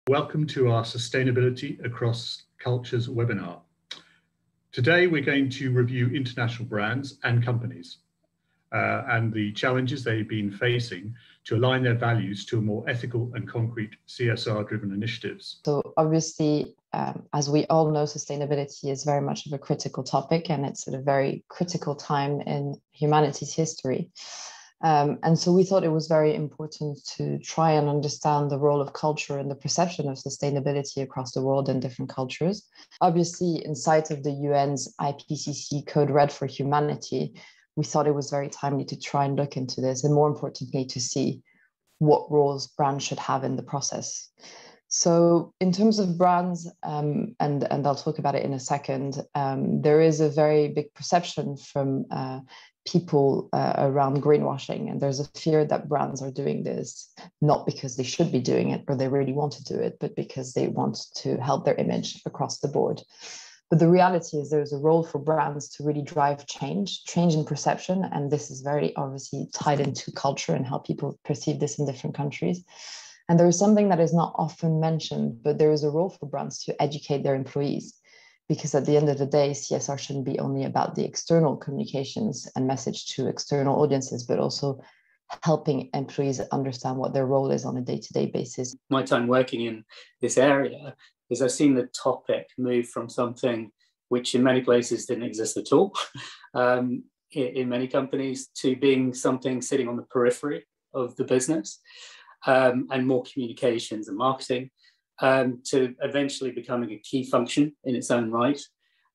Welcome to our Sustainability Across Cultures webinar. Today we're going to review international brands and companies and the challenges they've been facing to align their values to a more ethical and concrete CSR-driven initiatives. So obviously, as we all know, sustainability is very much of a critical topic, and it's at a very critical time in humanity's history. And so we thought it was very important to try and understand the role of culture and the perception of sustainability across the world in different cultures. Obviously, in sight of the UN's IPCC Code Red for Humanity, we thought it was very timely to try and look into this, and more importantly, to see what roles brands should have in the process. So in terms of brands, and I'll talk about it in a second, there is a very big perception from people around greenwashing, and there's a fear that brands are doing this not because they should be doing it or they really want to do it, but because they want to help their image across the board. But the reality is there's a role for brands to really drive change in perception, and this is very obviously tied into culture and how people perceive this in different countries. And there is something that is not often mentioned, but there is a role for brands to educate their employees. Because at the end of the day, CSR shouldn't be only about the external communications and message to external audiences, but also helping employees understand what their role is on a day-to-day basis. My time working in this area is I've seen the topic move from something which in many places didn't exist at all, in many companies, to being something sitting on the periphery of the business, and more communications and marketing. To eventually becoming a key function in its own right,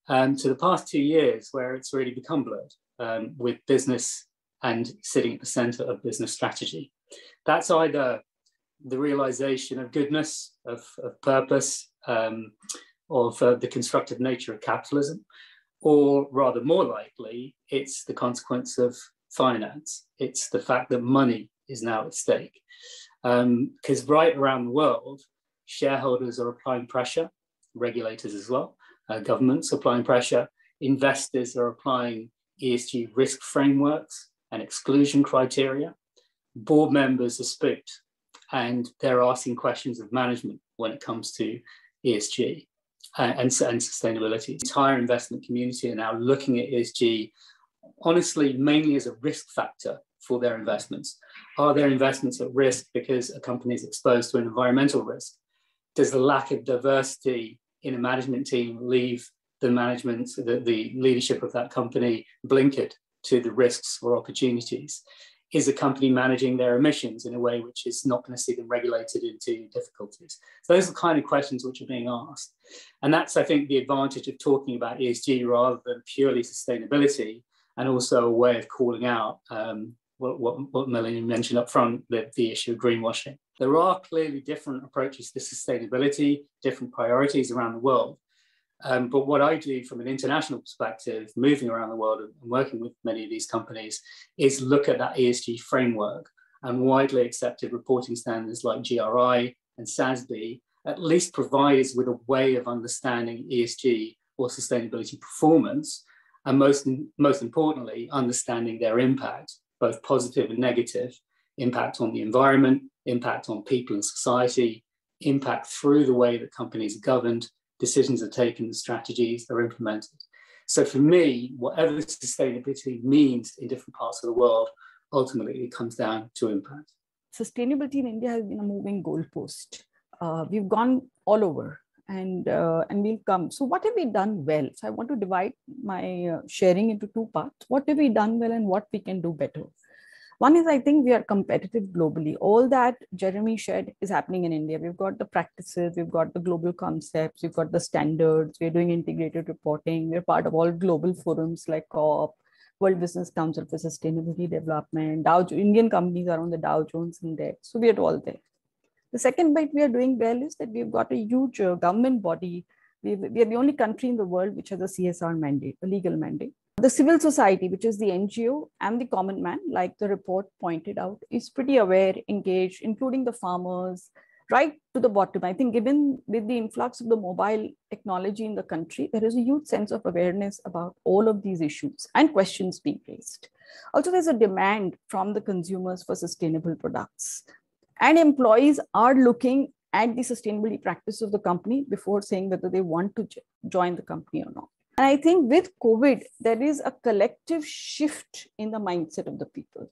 to the past 2 years where it's really become blurred, with business and sitting at the center of business strategy. That's either the realization of goodness, of purpose, of the constructive nature of capitalism, or rather more likely, it's the consequence of finance. It's the fact that money is now at stake. Because right around the world, shareholders are applying pressure, regulators as well, governments applying pressure, investors are applying ESG risk frameworks and exclusion criteria, board members are spooked, and they're asking questions of management when it comes to ESG and sustainability. The entire investment community are now looking at ESG, honestly, mainly as a risk factor for their investments. Are their investments at risk because a company is exposed to an environmental risk? Does the lack of diversity in a management team leave the management, the leadership of that company blinkered to the risks or opportunities? Is the company managing their emissions in a way which is not going to see them regulated into difficulties? So those are the kind of questions which are being asked. And that's, I think, the advantage of talking about ESG rather than purely sustainability, and also a way of calling out what Melanie mentioned up front, the issue of greenwashing. There are clearly different approaches to sustainability, different priorities around the world. But what I do from an international perspective, moving around the world and working with many of these companies, is look at that ESG framework and widely accepted reporting standards like GRI and SASB, at least provide us with a way of understanding ESG or sustainability performance, and most importantly, understanding their impact, both positive and negative, impact on the environment, impact on people and society, impact through the way that companies are governed, decisions are taken, the strategies are implemented. So for me, whatever sustainability means in different parts of the world, ultimately it comes down to impact. Sustainability in India has been a moving goalpost. We've gone all over and we'll come. So what have we done well? So I want to divide my sharing into two parts. What have we done well and what we can do better? One is, I think we are competitive globally. All that Jaremy shared is happening in India. We've got the practices, we've got the global concepts, we've got the standards, we're doing integrated reporting. We're part of all global forums like COP, World Business Council for Sustainability Development. Indian companies are on the Dow Jones Index. So we are all there. The second bit we are doing well is that we've got a huge government body. We are the only country in the world which has a CSR mandate, a legal mandate. The civil society, which is the NGO and the common man, like the report pointed out, is pretty aware, engaged, including the farmers, right to the bottom. I think given with the influx of the mobile technology in the country, there is a huge sense of awareness about all of these issues and questions being raised. Also, there's a demand from the consumers for sustainable products. And employees are looking at the sustainability practice of the company before saying whether they want to join the company or not. And I think with COVID, there is a collective shift in the mindset of the people.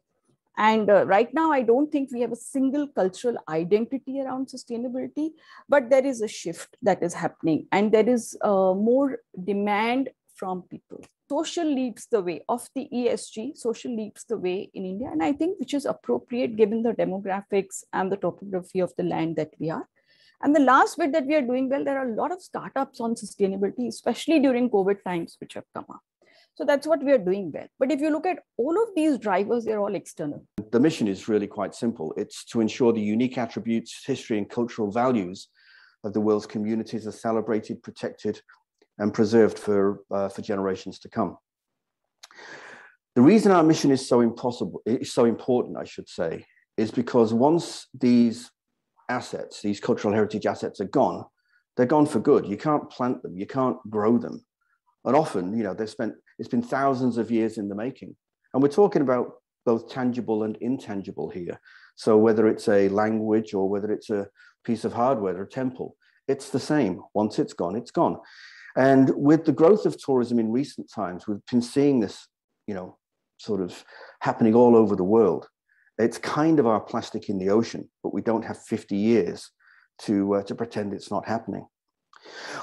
And right now, I don't think we have a single cultural identity around sustainability, but there is a shift that is happening, and there is more demand from people. Social leads the way of the ESG, social leads the way in India, and I think which is appropriate given the demographics and the topography of the land that we are. And the last bit that we are doing well, there are a lot of startups on sustainability, especially during COVID times, which have come up. So that's what we are doing well. But if you look at all of these drivers, they're all external. The mission is really quite simple. It's to ensure the unique attributes, history, and cultural values of the world's communities are celebrated, protected, and preserved for generations to come. The reason our mission is so important, I should say, is because once these assets, these cultural heritage assets are gone, they're gone for good. You can't plant them, you can't grow them. And often, you know, it's been thousands of years in the making. And we're talking about both tangible and intangible here. So whether it's a language or whether it's a piece of hardware or a temple, it's the same. Once it's gone, it's gone. And with the growth of tourism in recent times, we've been seeing this, you know, sort of happening all over the world. It's kind of our plastic in the ocean, but we don't have 50 years to pretend it's not happening.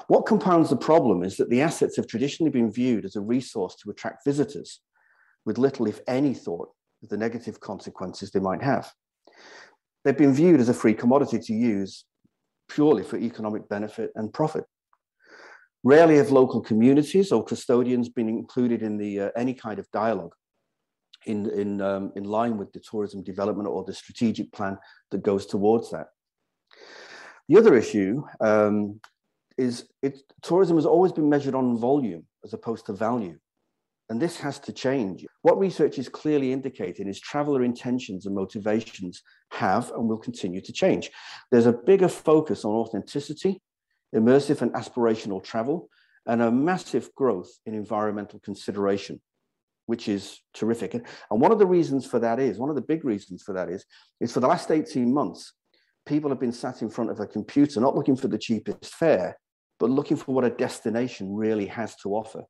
What compounds the problem is that the assets have traditionally been viewed as a resource to attract visitors, with little, if any, thought of the negative consequences they might have. They've been viewed as a free commodity to use purely for economic benefit and profit. Rarely have local communities or custodians been included in the any kind of dialogue in line with the tourism development or the strategic plan that goes towards that. The other issue is tourism has always been measured on volume as opposed to value. And this has to change. What research is clearly indicating is traveler intentions and motivations have and will continue to change. There's a bigger focus on authenticity, immersive and aspirational travel, and a massive growth in environmental consideration, which is terrific. And one of the reasons for that is, one of the big reasons for that is for the last 18 months, people have been sat in front of a computer, not looking for the cheapest fare, but looking for what a destination really has to offer.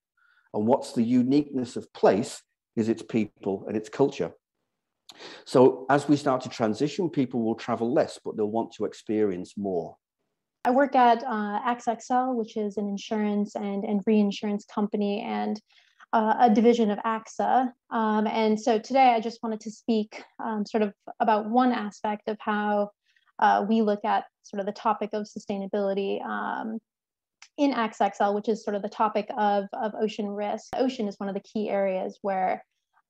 And what's the uniqueness of place is its people and its culture. So as we start to transition, people will travel less, but they'll want to experience more. I work at AXA XL, which is an insurance and reinsurance company and a division of AXA. And so today I just wanted to speak sort of about one aspect of how we look at sort of the topic of sustainability in AXA XL, which is sort of the topic of ocean risk. Ocean is one of the key areas where,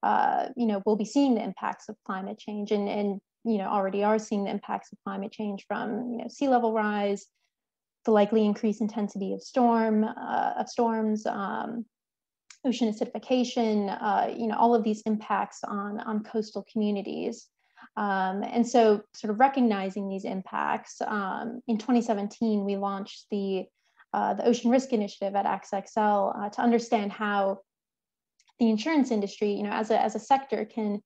we'll be seeing the impacts of climate change and already are seeing the impacts of climate change from, sea level rise, the likely increased intensity of storms, ocean acidification, all of these impacts on coastal communities. And so sort of recognizing these impacts, in 2017, we launched the Ocean Risk Initiative at AXA XL to understand how the insurance industry, as a sector can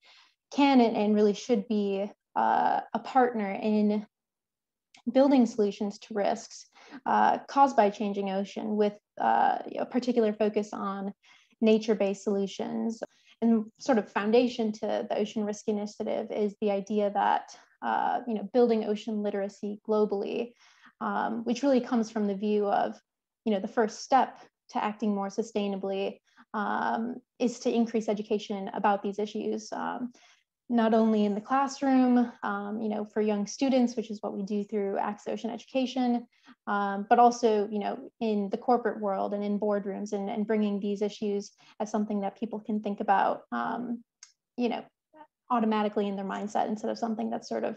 and really should be a partner in building solutions to risks caused by changing ocean with a particular focus on nature-based solutions. And sort of foundation to the Ocean Risk Initiative is the idea that building ocean literacy globally, which really comes from the view of the first step to acting more sustainably is to increase education about these issues, not only in the classroom, for young students, which is what we do through AXA Ocean Education, but also, in the corporate world and in boardrooms and bringing these issues as something that people can think about, automatically in their mindset instead of something that's sort of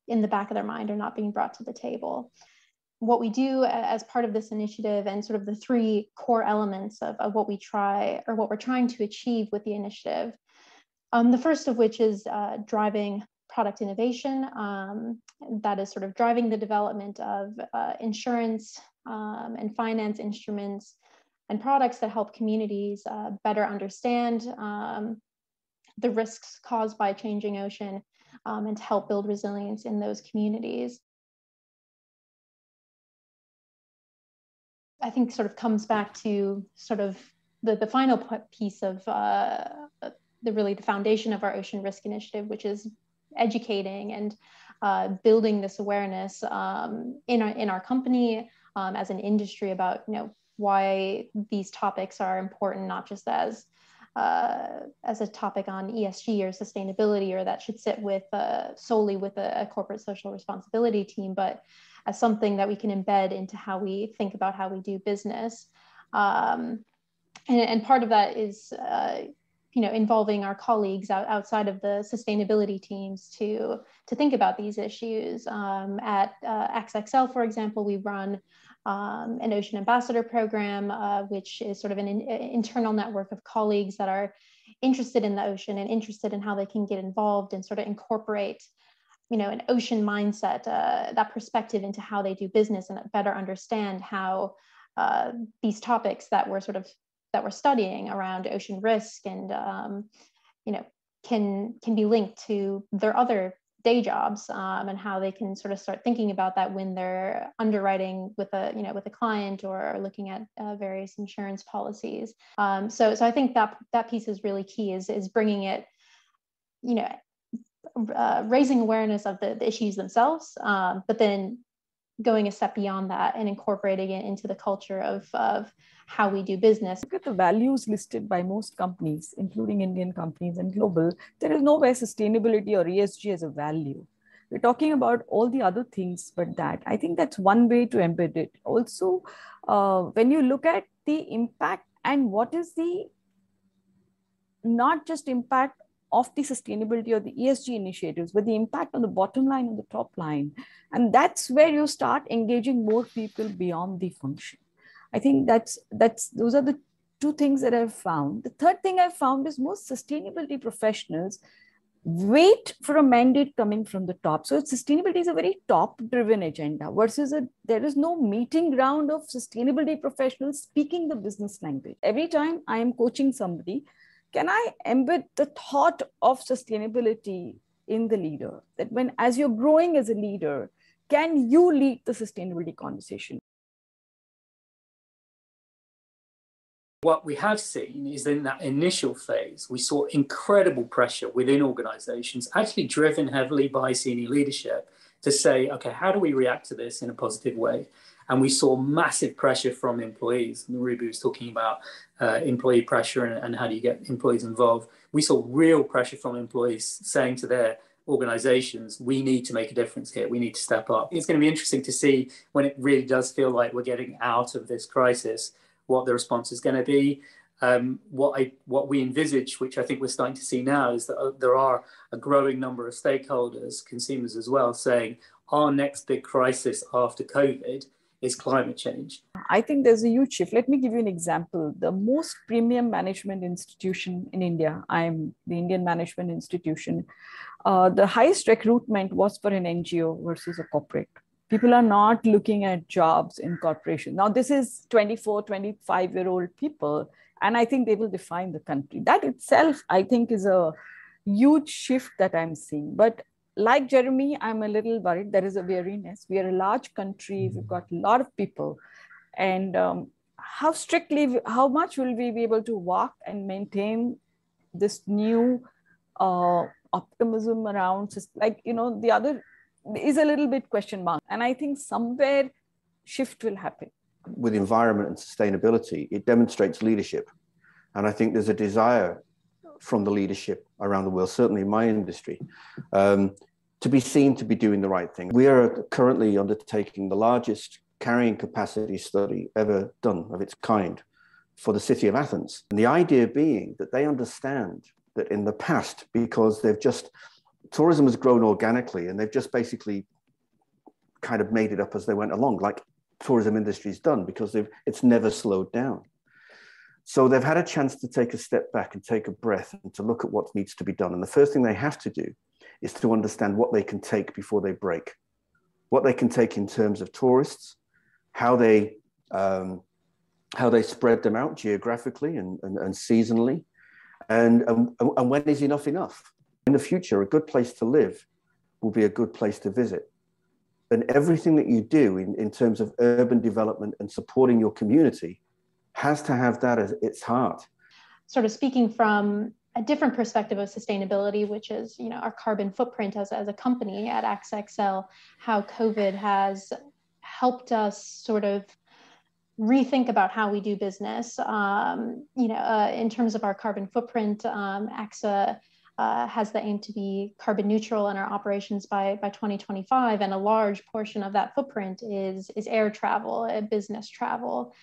in the back of their mind or not being brought to the table. What we do as part of this initiative and sort of the three core elements of what we try or what we're trying to achieve with the initiative. The first of which is driving product innovation. That is sort of driving the development of insurance and finance instruments and products that help communities better understand the risks caused by changing ocean and to help build resilience in those communities. I think sort of comes back to sort of the final piece of the foundation of our ocean risk initiative, which is educating and building this awareness in our company as an industry about why these topics are important, not just as a topic on ESG or sustainability, or that should sit with solely with a corporate social responsibility team, but as something that we can embed into how we think about how we do business. And part of that is involving our colleagues outside of the sustainability teams to think about these issues. At AXA XL, for example, we run an Ocean Ambassador program, which is sort of an internal network of colleagues that are interested in the ocean and interested in how they can get involved and sort of incorporate, an ocean mindset, that perspective into how they do business, and better understand how these topics that we're studying around ocean risk and can be linked to their other day jobs, and how they can sort of start thinking about that when they're underwriting with a client or looking at various insurance policies. So I think that piece is really key, is bringing it, raising awareness of the issues themselves, but then going a step beyond that and incorporating it into the culture of how we do business. Look at the values listed by most companies, including Indian companies and global. There is nowhere sustainability or ESG as a value. We're talking about all the other things, but that, I think that's one way to embed it. Also, when you look at the impact and what is the, not just impact of the sustainability or the ESG initiatives, but the impact on the bottom line and the top line. And that's where you start engaging more people beyond the function. I think those are the two things that I've found. The third thing I've found is most sustainability professionals wait for a mandate coming from the top. So sustainability is a very top-driven agenda versus there is no meeting ground of sustainability professionals speaking the business language. Every time I am coaching somebody, can I embed the thought of sustainability in the leader? That as you're growing as a leader, can you lead the sustainability conversation? What we have seen is in that initial phase, we saw incredible pressure within organizations, actually driven heavily by senior leadership, to say, okay, how do we react to this in a positive way? And we saw massive pressure from employees. Ruby was talking about employee pressure and how do you get employees involved. We saw real pressure from employees saying to their organizations, we need to make a difference here. We need to step up. It's going to be interesting to see when it really does feel like we're getting out of this crisis, what the response is going to be. What we envisage, which I think we're starting to see now, is that there are a growing number of stakeholders, consumers as well, saying our next big crisis after COVID is climate change. I think there's a huge shift. Let me give you an example. The most premium management institution in India, I'm the Indian Management Institution, the highest recruitment was for an NGO versus a corporate. People are not looking at jobs in corporations. Now, this is 24, 25-year-old people, and I think they will define the country. That itself, I think, is a huge shift that I'm seeing. But like Jaremy, I'm a little worried. There is a weariness. We are a large country. We've got a lot of people. And how much will we be able to walk and maintain this new optimism around, the other is a little bit question mark. And I think somewhere shift will happen. With environment and sustainability, it demonstrates leadership. And I think there's a desire from the leadership around the world, certainly in my industry, to be seen to be doing the right thing. We are currently undertaking the largest carrying capacity study ever done of its kind for the city of Athens. And the idea being that they understand that in the past, because tourism has grown organically and they've just basically kind of made it up as they went along, like tourism industry's done, because it's never slowed down. So they've had a chance to take a step back and take a breath and to look at what needs to be done. And the first thing they have to do is to understand what they can take before they break, what they can take in terms of tourists, how they spread them out geographically and seasonally, and when is enough enough. In the future, a good place to live will be a good place to visit. And everything that you do in terms of urban development and supporting your community has to have that as its heart. Sort of speaking from a different perspective of sustainability, which is, our carbon footprint as a company at AXA XL, how COVID has helped us sort of rethink about how we do business. In terms of our carbon footprint, AXA has the aim to be carbon neutral in our operations by 2025, and a large portion of that footprint is air travel, business travel.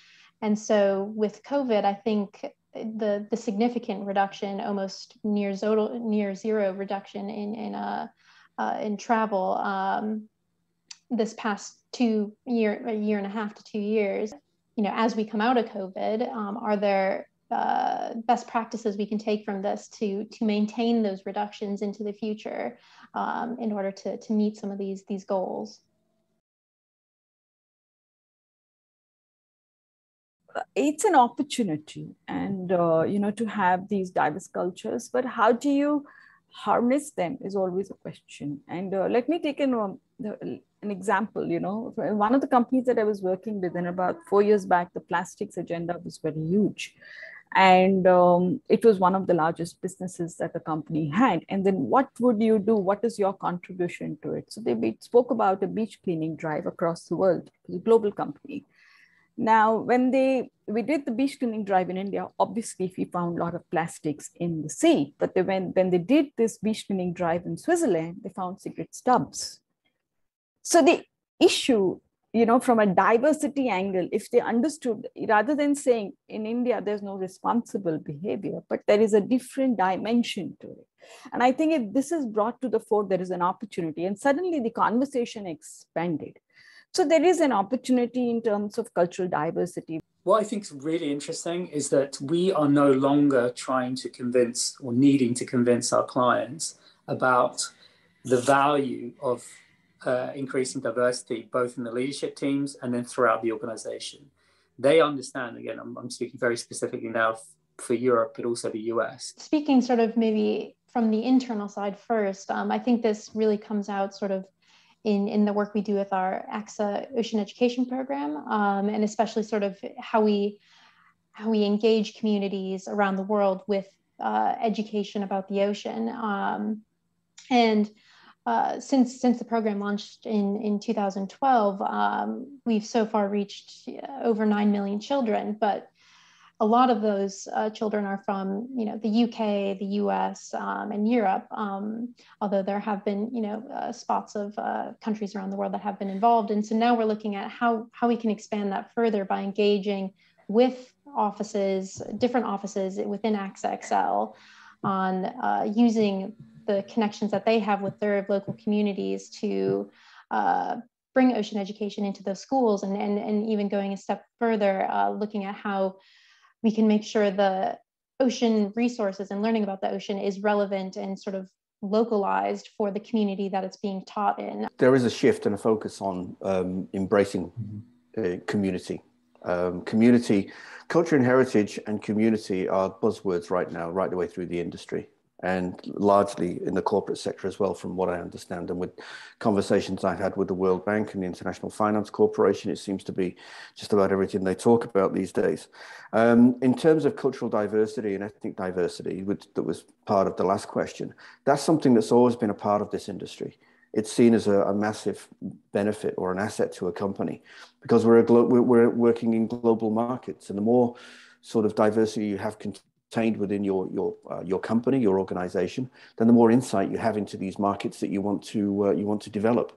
And so with COVID, I think the significant reduction, almost near zero reduction in travel this past a year and a half to 2 years. As we come out of COVID, are there best practices we can take from this to maintain those reductions into the future in order to meet some of these goals? It's an opportunity, and to have these diverse cultures, but how do you harness them is always a question. And let me take an example. One of the companies that I was working with, and about 4 years back, the plastics agenda was very huge, and it was one of the largest businesses that the company had. And then what would you do? What is your contribution to it? So they spoke about a beach cleaning drive across the world. It was a global company. Now, when we did the beach cleaning drive in India, obviously we found a lot of plastics in the sea. But when they did this beach cleaning drive in Switzerland, they found cigarette stubs. So the issue, from a diversity angle, if they understood, rather than saying in India, there's no responsible behavior, but there is a different dimension to it. And I think if this is brought to the fore, there is an opportunity, and suddenly the conversation expanded. So there is an opportunity in terms of cultural diversity. What I think is really interesting is that we are no longer trying to convince or needing to convince our clients about the value of increasing diversity, both in the leadership teams and then throughout the organization. They understand, again, I'm speaking very specifically now for Europe, but also the US. Speaking sort of maybe from the internal side first, I think this really comes out sort of in the work we do with our AXA Ocean Education Program, and especially sort of how we engage communities around the world with education about the ocean. Since the program launched in 2012, we've so far reached over 9 million children, but a lot of those children are from, the UK, the US, and Europe, although there have been, spots of countries around the world that have been involved. And so now we're looking at how we can expand that further by engaging with different offices within AXA XL on using the connections that they have with their local communities to bring ocean education into those schools, and even going a step further, looking at how we can make sure the ocean resources and learning about the ocean is relevant and sort of localized for the community that it's being taught in. There is a shift and a focus on embracing community. Community, culture and heritage and community are buzzwords right now, right the way through the industry, and largely in the corporate sector as well, from what I understand. And with conversations I had with the World Bank and the International Finance Corporation, it seems to be just about everything they talk about these days. In terms of cultural diversity and ethnic diversity, that was part of the last question, that's something that's always been a part of this industry. It's seen as a massive benefit or an asset to a company, because we're working in global markets, and the more sort of diversity you have contained within your company, your organization, then the more insight you have into these markets that you want to develop.